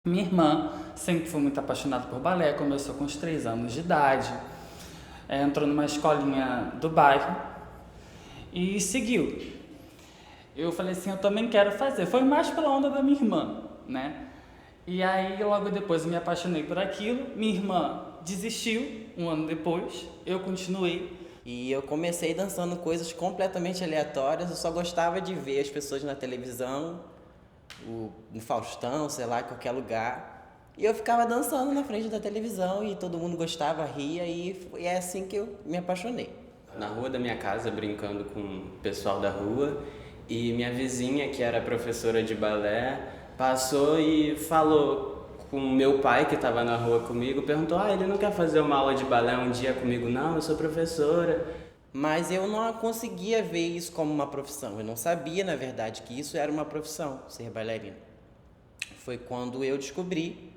Minha irmã sempre foi muito apaixonada por balé, começou com uns 3 anos de idade, entrou numa escolinha do bairro e seguiu. Eu falei assim, eu também quero fazer. Foi mais pela onda da minha irmã, né? E aí logo depois eu me apaixonei por aquilo, minha irmã desistiu um ano depois, eu continuei. E eu comecei dançando coisas completamente aleatórias, eu só gostava de ver as pessoas na televisão, no Faustão, sei lá, em qualquer lugar. E eu ficava dançando na frente da televisão e todo mundo gostava, ria e é assim que eu me apaixonei. Na rua da minha casa, brincando com o pessoal da rua, e minha vizinha, que era professora de balé, passou e falou com meu pai, que estava na rua comigo, perguntou: ele não quer fazer uma aula de balé um dia comigo? Não, eu sou professora. Mas eu não conseguia ver isso como uma profissão. Eu não sabia, na verdade, que isso era uma profissão, ser bailarina. Foi quando eu descobri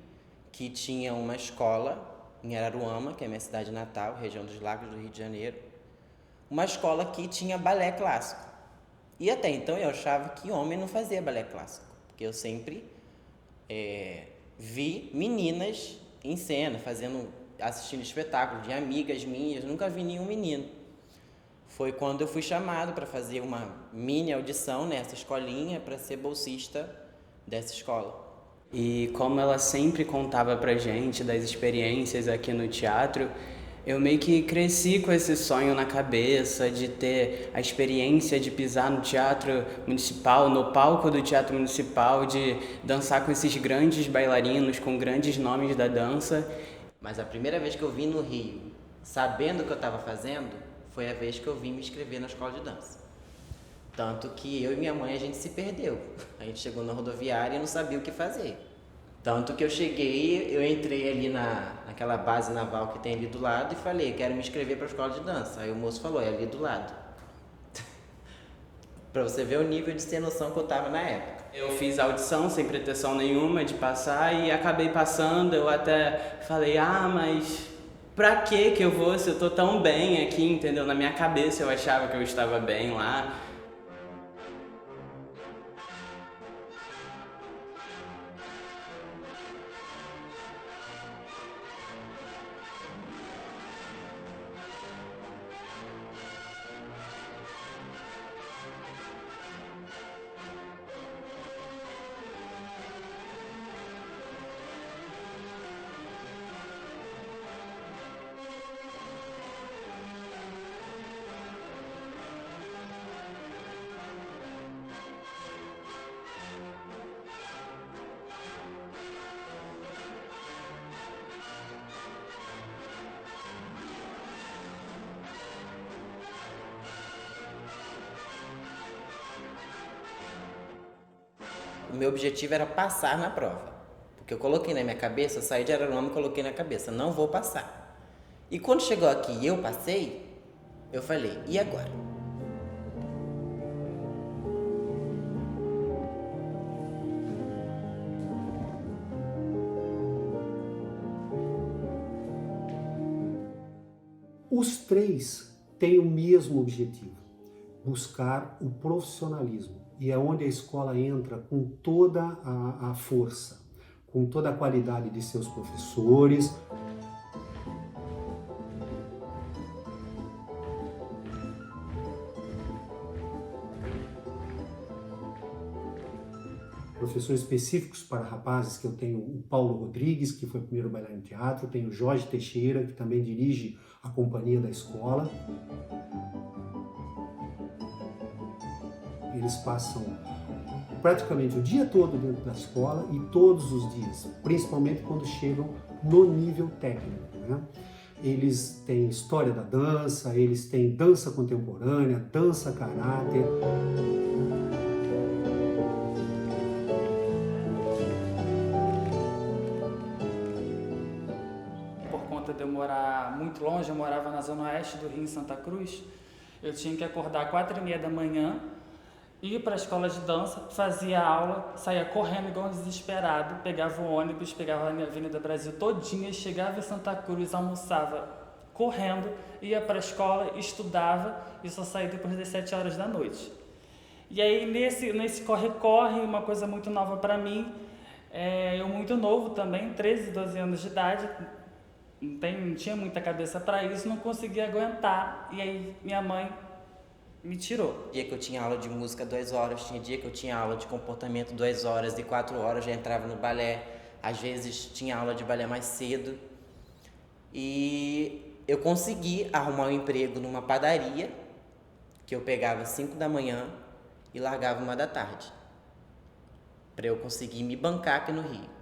que tinha uma escola em Araruama, que é minha cidade natal, região dos Lagos do Rio de Janeiro, uma escola que tinha balé clássico. E até então eu achava que homem não fazia balé clássico, porque eu sempre vi meninas em cena, assistindo espetáculos de amigas minhas, nunca vi nenhum menino. Foi quando eu fui chamado para fazer uma mini audição nessa escolinha para ser bolsista dessa escola. E como ela sempre contava pra gente das experiências aqui no teatro, eu meio que cresci com esse sonho na cabeça de ter a experiência de pisar no teatro municipal, no palco do teatro municipal, de dançar com esses grandes bailarinos, com grandes nomes da dança. Mas a primeira vez que eu vim no Rio, sabendo o que eu estava fazendo, foi a vez que eu vim me inscrever na escola de dança. Tanto que eu e minha mãe, a gente se perdeu. A gente chegou na rodoviária e não sabia o que fazer. Tanto que eu cheguei, eu entrei ali naquela base naval que tem ali do lado e falei, quero me inscrever para a escola de dança. Aí o moço falou, é ali do lado. Pra você ver o nível de sem noção que eu tava na época. Eu fiz a audição sem pretensão nenhuma de passar e acabei passando. Eu até falei, mas pra que eu vou se eu tô tão bem aqui, entendeu? Na minha cabeça eu achava que eu estava bem lá. O meu objetivo era passar na prova. Porque eu coloquei na minha cabeça, eu saí de Araruama e coloquei na cabeça, não vou passar. E quando chegou aqui e eu passei, eu falei, e agora? Os três têm o mesmo objetivo, buscar o profissionalismo. E é onde a escola entra com toda a força, com toda a qualidade de seus professores. Professores específicos para rapazes, que eu tenho o Paulo Rodrigues, que foi o primeiro bailarino de teatro, tenho o Jorge Teixeira, que também dirige a companhia da escola. Eles passam praticamente o dia todo dentro da escola e todos os dias, principalmente quando chegam no nível técnico, né? Eles têm história da dança, eles têm dança contemporânea, dança caráter. Por conta de eu morar muito longe, eu morava na zona oeste do Rio, em Santa Cruz, eu tinha que acordar às 4h30 da manhã, ir para a escola de dança, fazia aula, saía correndo igual um desesperado, pegava o ônibus, pegava a Avenida Brasil todinha, chegava em Santa Cruz, almoçava correndo, ia para a escola, estudava e só saía depois das 7 horas da noite. E aí nesse corre-corre, uma coisa muito nova para mim, Eu muito novo também, 13, 12 anos de idade, não tinha muita cabeça para isso, não conseguia aguentar. E aí minha mãe me tirou. Dia que eu tinha aula de música 2 horas, tinha dia que eu tinha aula de comportamento 2 horas, e 4 horas já entrava no balé. Às vezes tinha aula de balé mais cedo. E eu consegui arrumar um emprego numa padaria, que eu pegava 5 da manhã e largava 1 da tarde, para eu conseguir me bancar aqui no Rio.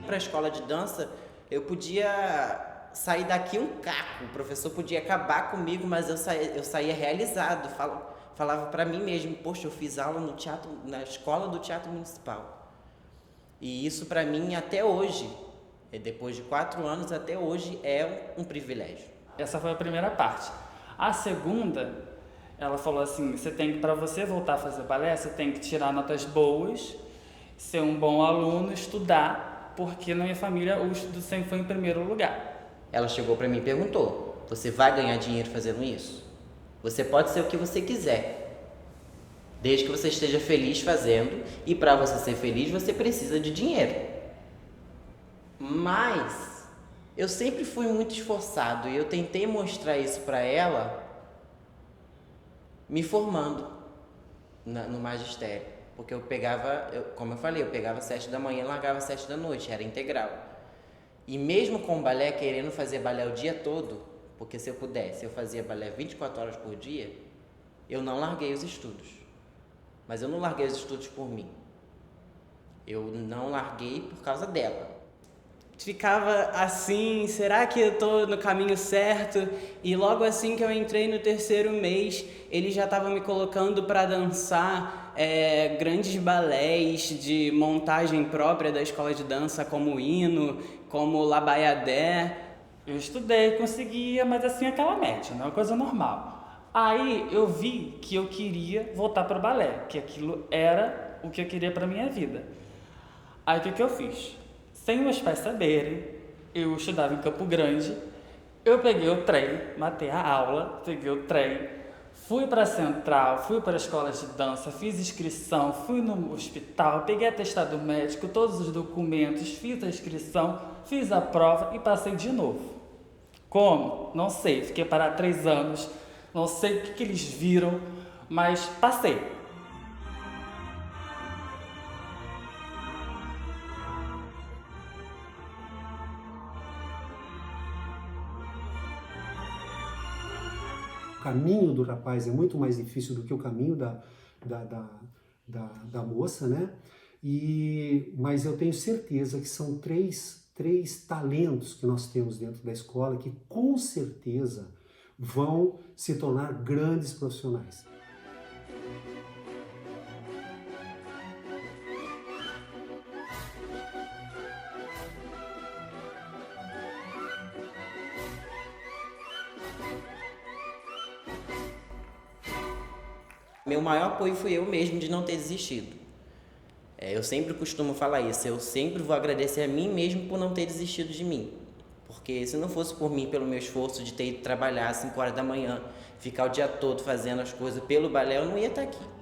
Para a escola de dança, eu podia sair daqui um caco, o professor podia acabar comigo, mas eu saía realizado, falava para mim mesmo, poxa, eu fiz aula no teatro, na escola do Teatro Municipal. E isso para mim até hoje, depois de 4 anos, até hoje é um privilégio. Essa foi a primeira parte. A segunda, ela falou assim, para você voltar a fazer balé, você tem que tirar notas boas, ser um bom aluno, estudar, porque na minha família o estudo sempre foi em primeiro lugar. Ela chegou para mim e perguntou, você vai ganhar dinheiro fazendo isso? Você pode ser o que você quiser, desde que você esteja feliz fazendo, e para você ser feliz você precisa de dinheiro. Mas eu sempre fui muito esforçado e eu tentei mostrar isso para ela me formando no magistério. Porque como eu falei, eu pegava 7 da manhã e largava 7 da noite, era integral. E mesmo com o balé, querendo fazer balé o dia todo, porque se eu pudesse, eu fazia balé 24 horas por dia, eu não larguei os estudos. Mas eu não larguei os estudos por mim. Eu não larguei por causa dela. Ficava assim, será que eu tô no caminho certo? E logo assim que eu entrei no 3º mês, ele já estava me colocando para dançar grandes balés de montagem própria da escola de dança, como o Hino, como La Bayadère. Eu estudei, conseguia, mas assim, aquela média, né? Uma coisa normal. Aí eu vi que eu queria voltar para o balé, que aquilo era o que eu queria para minha vida. Aí o que eu fiz? Sem meus pais saberem, eu estudava em Campo Grande, eu peguei o trem, matei a aula, peguei o trem, fui para a Central, fui para as escolas de dança, fiz inscrição, fui no hospital, peguei atestado médico, todos os documentos, fiz a inscrição, fiz a prova e passei de novo. Como? Não sei, fiquei parado 3 anos, não sei o que eles viram, mas passei. O caminho do rapaz é muito mais difícil do que o caminho da moça, né? Mas eu tenho certeza que são três talentos que nós temos dentro da escola que com certeza vão se tornar grandes profissionais. Meu maior apoio fui eu mesmo de não ter desistido. Eu sempre costumo falar isso, eu sempre vou agradecer a mim mesmo por não ter desistido de mim. Porque se não fosse por mim, pelo meu esforço de ter ido trabalhar às 5 horas da manhã, ficar o dia todo fazendo as coisas pelo balé, eu não ia estar aqui.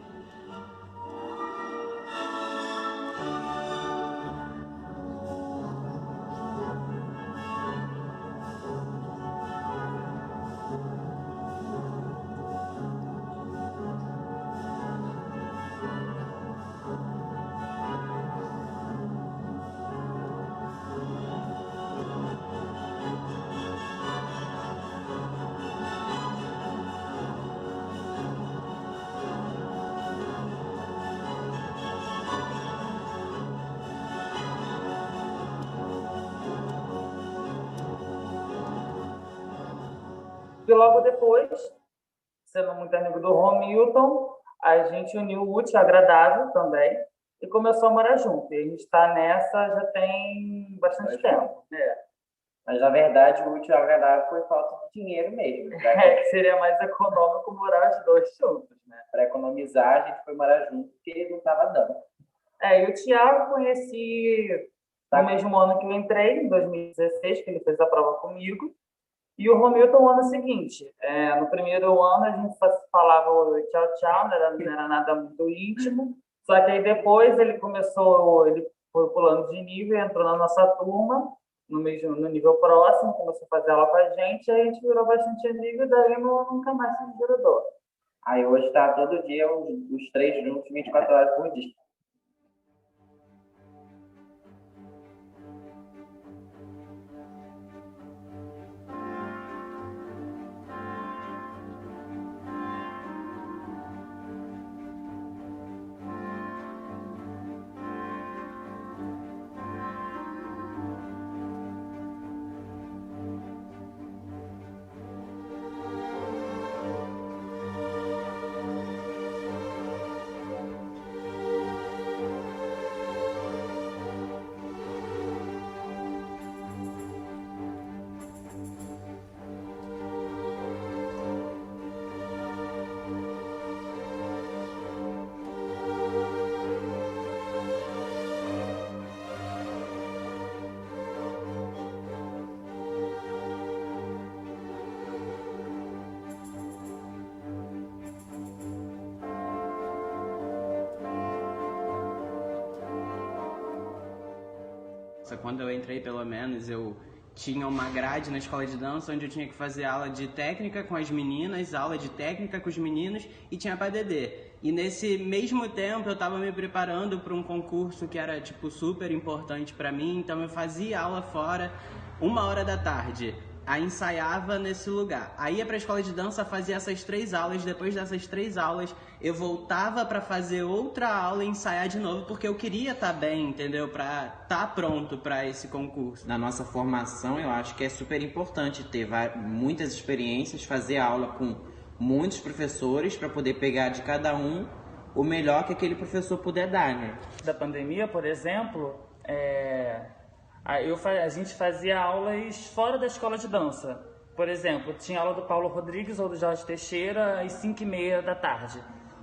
E logo depois, sendo muito amigo do Romilton, a gente uniu o útil ao agradável também e começou a morar junto. E a gente está nessa já tem bastante tempo. Mas, na verdade, o útil ao agradável foi falta de dinheiro mesmo. Que seria mais econômico morar os dois juntos, né? Para economizar, a gente foi morar junto, porque ele não estava dando. E o Thiago conheci no mesmo ano que eu entrei, em 2016, que ele fez a prova comigo. E o Romilton, no ano seguinte. No primeiro ano, a gente falava o tchau, tchau, não era nada muito íntimo. Só que aí depois ele foi pulando de nível, entrou na nossa turma, no nível próximo, começou a fazer aula com a gente virou bastante amigo, e daí nunca mais se desgrudou. Aí hoje está todo dia os três juntos, 24 horas por dia. Quando eu entrei, pelo menos, eu tinha uma grade na escola de dança onde eu tinha que fazer aula de técnica com as meninas, aula de técnica com os meninos e tinha PADD. E nesse mesmo tempo eu estava me preparando para um concurso que era tipo super importante para mim, então eu fazia aula fora 1h da tarde. Aí ensaiava nesse lugar. Aí ia pra escola de dança, fazia essas 3 aulas. Depois dessas 3 aulas, eu voltava pra fazer outra aula e ensaiar de novo, porque eu queria estar bem, entendeu? Pra estar pronto pra esse concurso. Na nossa formação, eu acho que é super importante ter muitas experiências, fazer aula com muitos professores para poder pegar de cada um o melhor que aquele professor puder dar, né? Da pandemia, por exemplo, a gente fazia aulas fora da escola de dança. Por exemplo, tinha aula do Paulo Rodrigues ou do Jorge Teixeira às 5h30 da tarde.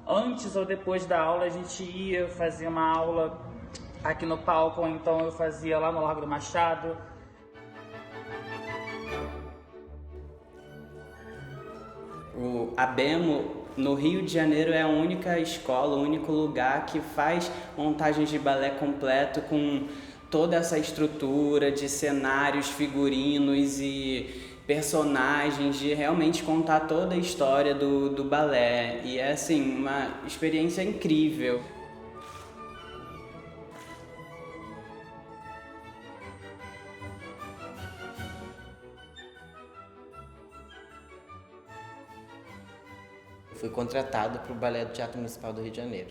Antes ou depois da aula a gente ia fazer uma aula aqui no palco, ou então eu fazia lá no Largo do Machado. A BEMO, no Rio de Janeiro, é a única escola, o único lugar que faz montagens de balé completo com toda essa estrutura de cenários, figurinos e personagens, de realmente contar toda a história do balé. E é, assim, uma experiência incrível. Fui contratado para o Balé do Teatro Municipal do Rio de Janeiro.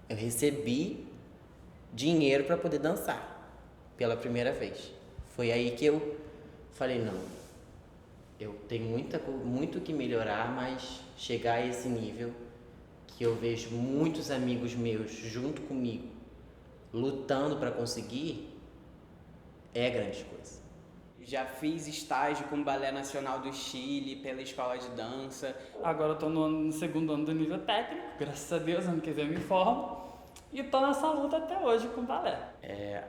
Eu recebi dinheiro para poder dançar pela primeira vez. Foi aí que eu falei, não, eu tenho muito que melhorar, mas chegar a esse nível que eu vejo muitos amigos meus junto comigo lutando para conseguir, é grande coisa. Já fiz estágio com o Balé Nacional do Chile, pela escola de dança. Agora eu estou no segundo ano do nível técnico, graças a Deus, ano que vem eu me formo. E estou nessa luta até hoje com o balé.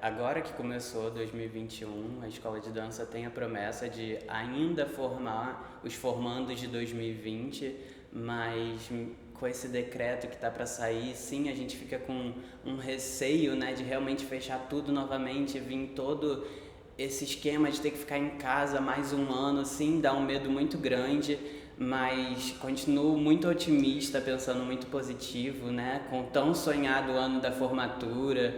Agora que começou 2021, a escola de dança tem a promessa de ainda formar os formandos de 2020, mas com esse decreto que está para sair, sim, a gente fica com um receio, né, de realmente fechar tudo novamente, vir todo esse esquema de ter que ficar em casa mais um ano, sim, dá um medo muito grande, mas continuo muito otimista, pensando muito positivo, né, com o tão sonhado ano da formatura.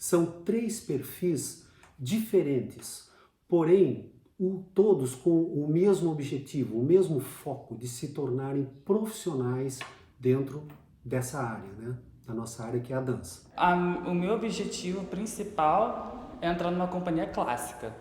São 3 perfis diferentes, porém todos com o mesmo objetivo, o mesmo foco de se tornarem profissionais dentro dessa área, né? Da nossa área, que é a dança. O meu objetivo principal é entrar numa companhia clássica.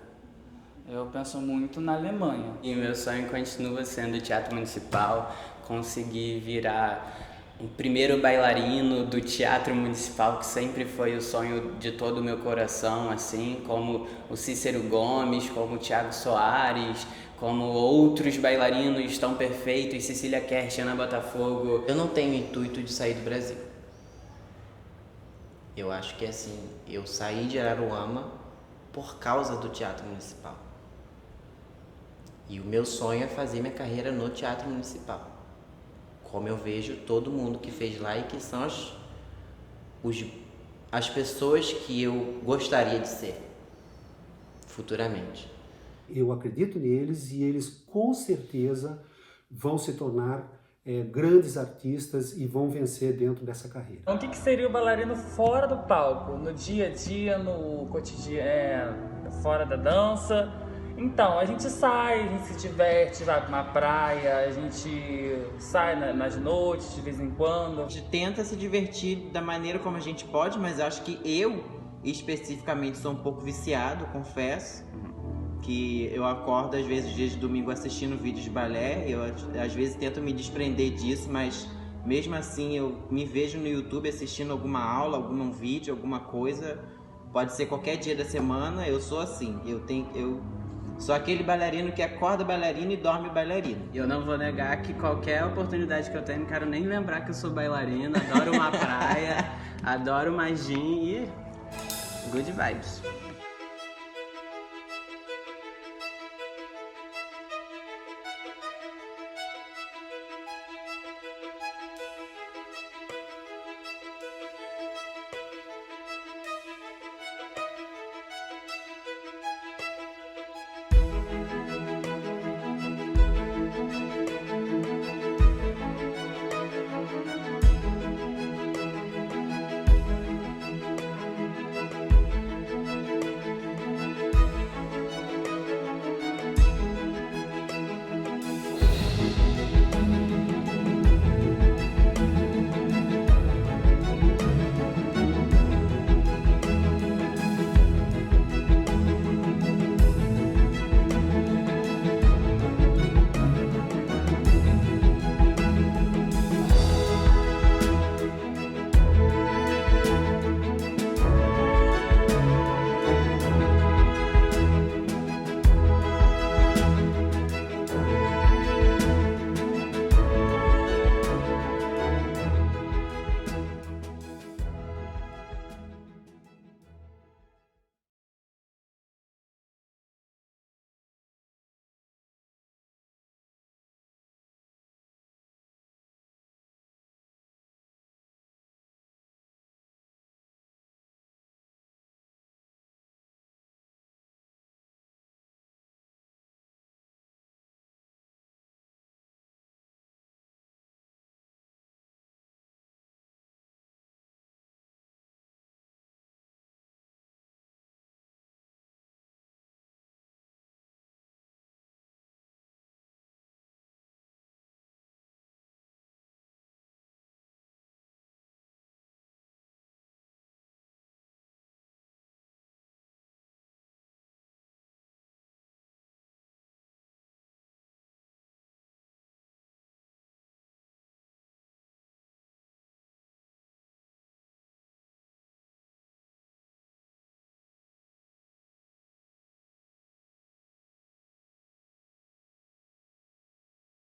Eu penso muito na Alemanha. E meu sonho continua sendo o Teatro Municipal, conseguir virar o primeiro bailarino do Teatro Municipal, que sempre foi o sonho de todo o meu coração, assim, como o Cícero Gomes, como o Thiago Soares, como outros bailarinos tão perfeitos, Cecília Kersh, Ana Botafogo. Eu não tenho intuito de sair do Brasil. Eu acho que assim, eu saí de Araruama por causa do Teatro Municipal. E o meu sonho é fazer minha carreira no Teatro Municipal. Como eu vejo todo mundo que fez lá e que são as pessoas que eu gostaria de ser futuramente. Eu acredito neles e eles com certeza vão se tornar grandes artistas e vão vencer dentro dessa carreira. Então, o que seria o bailarino fora do palco, no dia a dia, no cotidiano, fora da dança? Então, a gente sai, a gente se diverte, vai pra uma praia, a gente sai nas noites de vez em quando. A gente tenta se divertir da maneira como a gente pode, mas acho que eu, especificamente, sou um pouco viciado, confesso. Que eu acordo, às vezes, dias de domingo assistindo vídeos de balé. Eu, às vezes, tento me desprender disso, mas mesmo assim eu me vejo no YouTube assistindo alguma aula, algum vídeo, alguma coisa. Pode ser qualquer dia da semana, eu sou assim. Eu sou aquele bailarino que acorda bailarino e dorme bailarino. Eu não vou negar que qualquer oportunidade que eu tenho, não quero nem lembrar que eu sou bailarina, adoro uma praia, adoro uma gin e good vibes.